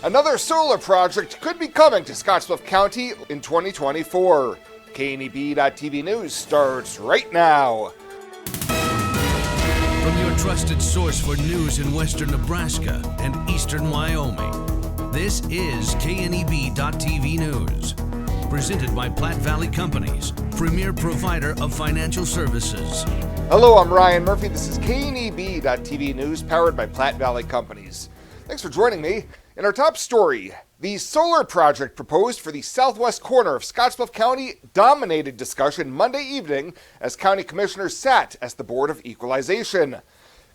Another solar project could be coming to Scottsbluff County in 2024. KNEB.TV News starts right now. From your trusted source for news in western Nebraska and eastern Wyoming, this is KNEB.TV News. Presented by Platte Valley Companies, premier provider of financial services. Hello, I'm Ryan Murphy. This is KNEB.TV News, powered by Platte Valley Companies. Thanks for joining me. In our top story, the solar project proposed for the southwest corner of Scottsbluff County dominated discussion Monday evening as county commissioners sat as the Board of Equalization.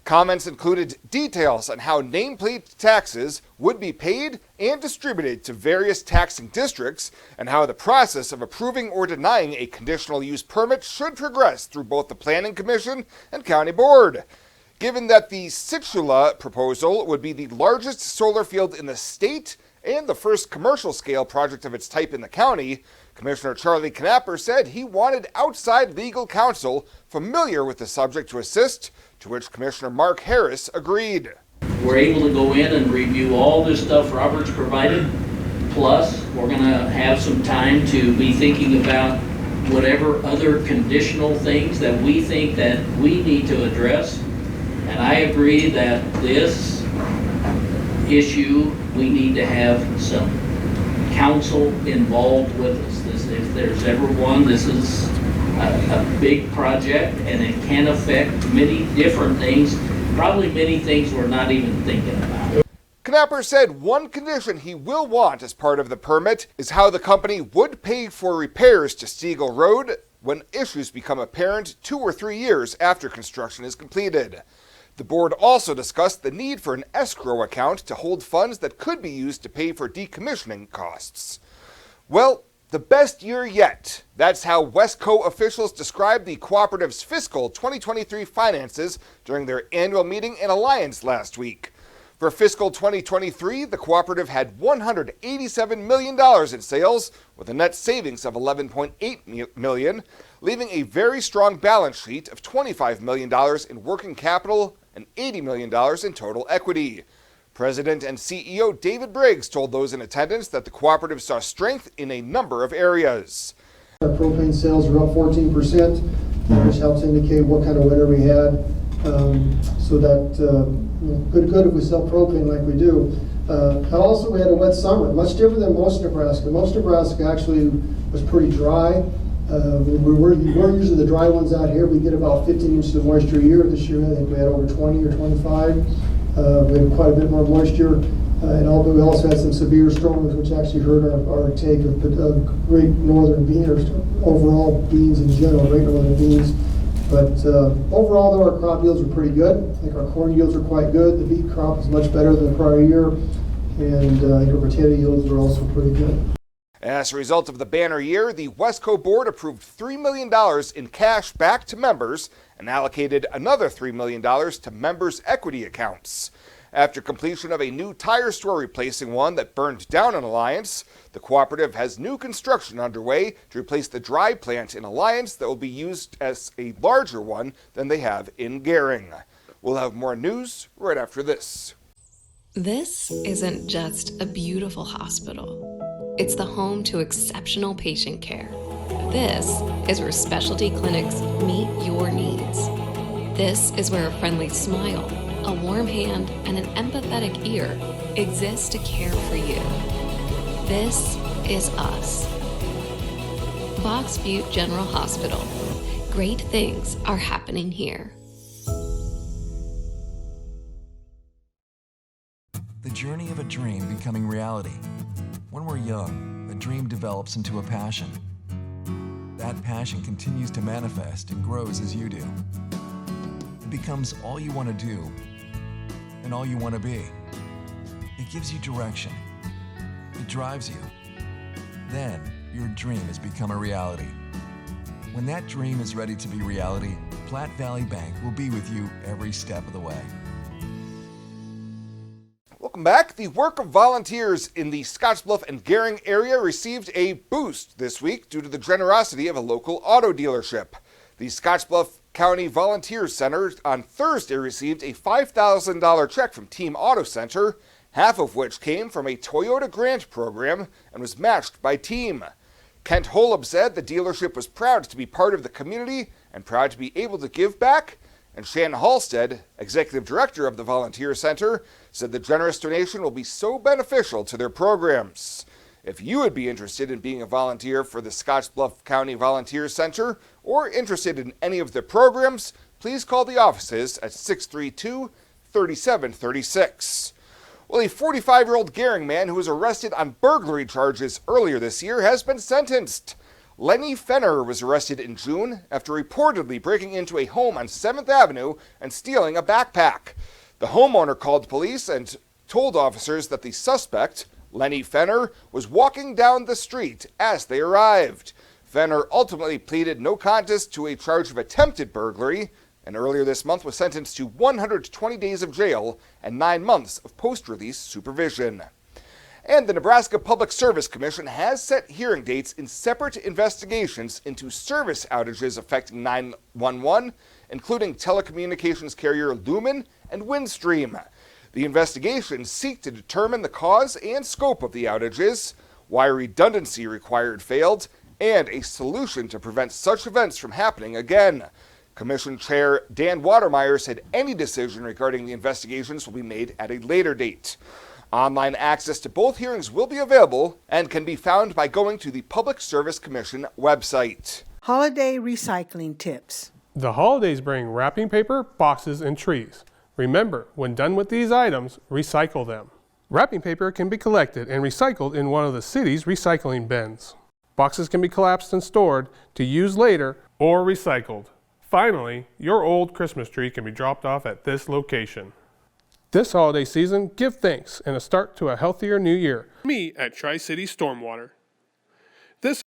Comments included details on how nameplate taxes would be paid and distributed to various taxing districts, and how the process of approving or denying a conditional use permit should progress through both the Planning Commission and County Board. Given that the Sichula proposal would be the largest solar field in the state and the first commercial-scale project of its type in the county, Commissioner Charlie Knapper said he wanted outside legal counsel familiar with the subject to assist, to which Commissioner Mark Harris agreed. We're able to go in and review all this stuff Robert's provided, plus we're going to have some time to be thinking about whatever other conditional things that we think that we need to address. And I agree that this issue, we need to have some counsel involved with us. If there's ever one, this is a big project, and it can affect many different things, probably many things we're not even thinking about. Knapper said one condition he will want as part of the permit is how the company would pay for repairs to Stiegel Road when issues become apparent 2 or 3 years after construction is completed. The board also discussed the need for an escrow account to hold funds that could be used to pay for decommissioning costs. Well, the best year yet. That's how Wesco officials described the cooperative's fiscal 2023 finances during their annual meeting in Alliance last week. For fiscal 2023, the cooperative had $187 million in sales, with a net savings of $11.8 million, leaving a very strong balance sheet of $25 million in working capital and $80 million in total equity. President and CEO David Briggs told those in attendance that the cooperative saw strength in a number of areas. Our propane sales are up 14%, which helps indicate what kind of winter we had. So that good if we sell propane like we do. Also, we had a wet summer, much different than most Nebraska. Most Nebraska actually was pretty dry. We're usually the dry ones out here. We get about 15 inches of moisture a year. This year, I think we had over 20 or 25. We had quite a bit more moisture, and we also had some severe storms, which actually hurt our take of great northern beans, overall beans in general, great northern beans. But overall, though, our crop yields were pretty good. I think our corn yields are quite good. The beet crop is much better than the prior year, and I think our potato yields are also pretty good. As a result of the banner year, the Wesco board approved $3 million in cash back to members and allocated another $3 million to members' equity accounts. After completion of a new tire store replacing one that burned down in Alliance, the cooperative has new construction underway to replace the dry plant in Alliance that will be used as a larger one than they have in Gering. We'll have more news right after this. This isn't just a beautiful hospital. It's the home to exceptional patient care. This is where specialty clinics meet your needs. This is where a friendly smile, a warm hand, and an empathetic ear exist to care for you. This is us. Box Butte General Hospital. Great things are happening here. The journey of a dream becoming reality. When we're young, a dream develops into a passion. That passion continues to manifest and grows as you do. It becomes all you want to do and all you want to be. It gives you direction. It drives you. Then your dream has become a reality. When that dream is ready to be reality, Platte Valley Bank will be with you every step of the way. Welcome back. The work of volunteers in the Scottsbluff and Gering area received a boost this week due to the generosity of a local auto dealership. The Scottsbluff County Volunteer Center on Thursday received a $5,000 check from Team Auto Center. half of which came from a Toyota grant program and was matched by Team. Kent Holub said the dealership was proud to be part of the community and proud to be able to give back. And Shannon Halstead, executive director of the Volunteer Center, said the generous donation will be so beneficial to their programs. If you would be interested in being a volunteer for the Scottsbluff County Volunteer Center or interested in any of their programs, please call the offices at 632-3736. Well, a 45-year-old Gering man who was arrested on burglary charges earlier this year has been sentenced. Lenny Fenner was arrested in June after reportedly breaking into a home on 7th Avenue and stealing a backpack. The homeowner called police and told officers that the suspect, Lenny Fenner, was walking down the street as they arrived. Fenner ultimately pleaded no contest to a charge of attempted burglary, and earlier this month was sentenced to 120 days of jail and 9 months of post-release supervision. And the Nebraska Public Service Commission has set hearing dates in separate investigations into service outages affecting 911, including telecommunications carrier Lumen and Windstream. The investigations seek to determine the cause and scope of the outages, why redundancy required failed, and a solution to prevent such events from happening again. Commission Chair Dan Watermeyer said any decision regarding the investigations will be made at a later date. Online access to both hearings will be available and can be found by going to the Public Service Commission website. Holiday recycling tips. The holidays bring wrapping paper, boxes, and trees. Remember, when done with these items, recycle them. Wrapping paper can be collected and recycled in one of the city's recycling bins. Boxes can be collapsed and stored to use later or recycled. Finally, your old Christmas tree can be dropped off at this location. This holiday season, give thanks and a start to a healthier new year. Me at Tri-City Stormwater. This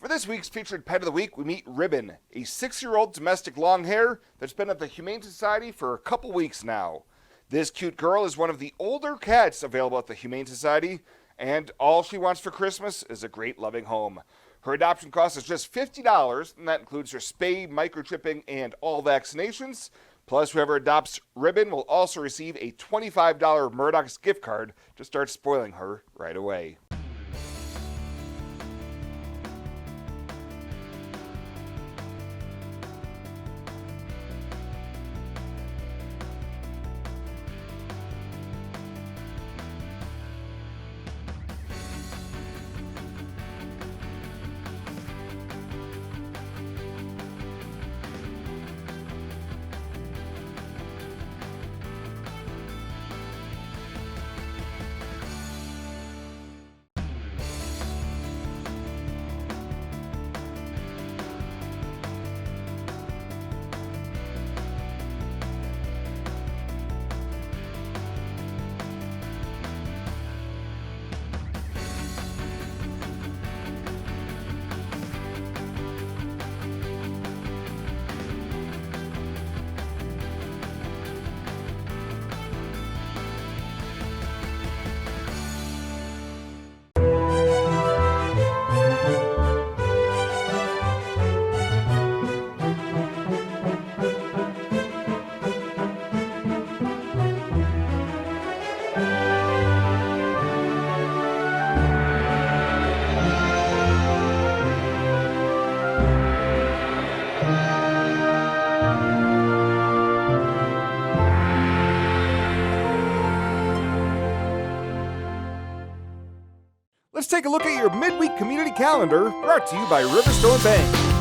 For this week's featured pet of the week, we meet Ribbon, a 6-year-old domestic longhair that's been at the Humane Society for a couple weeks now. This cute girl is one of the older cats available at the Humane Society, and all she wants for Christmas is a great loving home. Her adoption cost is just $50, and that includes her spay, microchipping, and all vaccinations. Plus, whoever adopts Ribbon will also receive a $25 Murdoch's gift card to start spoiling her right away. let's take a look at your midweek community calendar, brought to you by Riverstone Bank.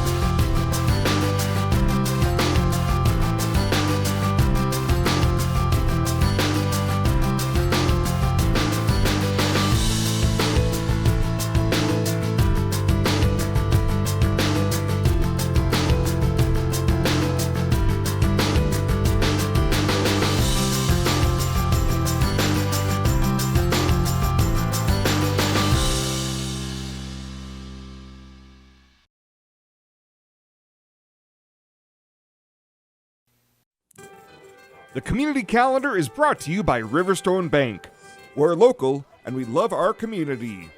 The community calendar is brought to you by Riverstone Bank. We're local and we love our community.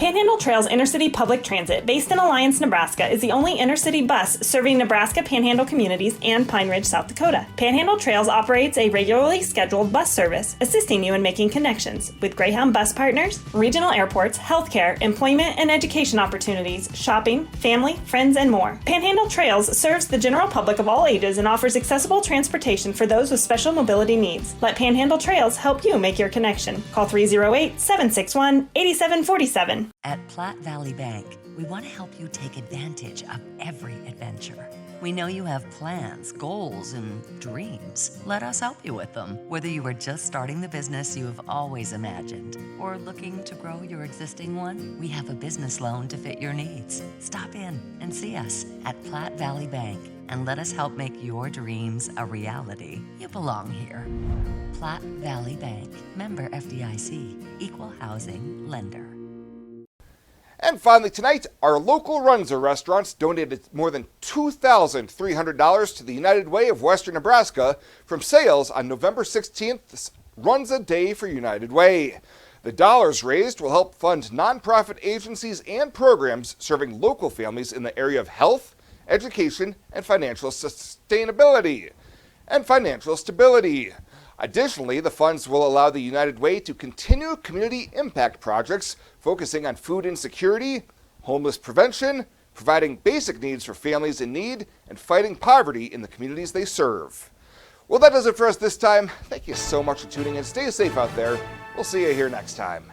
Panhandle Trails Intercity Public Transit, based in Alliance, Nebraska, is the only intercity bus serving Nebraska Panhandle communities and Pine Ridge, South Dakota. Panhandle Trails operates a regularly scheduled bus service, assisting you in making connections with Greyhound bus partners, regional airports, healthcare, employment and education opportunities, shopping, family, friends, and more. Panhandle Trails serves the general public of all ages and offers accessible transportation for those with special mobility needs. Let Panhandle Trails help you make your connection. Call 308-761-8747. At Platte Valley Bank, we want to help you take advantage of every adventure. We know you have plans, goals, and dreams. Let us help you with them. Whether you are just starting the business you have always imagined or looking to grow your existing one, we have a business loan to fit your needs. Stop in and see us at Platte Valley Bank and let us help make your dreams a reality. You belong here. Platte Valley Bank, member FDIC, equal housing lender. And finally tonight, our local Runza restaurants donated more than $2,300 to the United Way of Western Nebraska from sales on November 16th, Runza Day for United Way. The dollars raised will help fund nonprofit agencies and programs serving local families in the area of health, education, and financial sustainability and financial stability. Additionally, the funds will allow the United Way to continue community impact projects focusing on food insecurity, homeless prevention, providing basic needs for families in need, and fighting poverty in the communities they serve. Well, that does it for us this time. Thank you so much for tuning in. Stay safe out there. We'll see you here next time.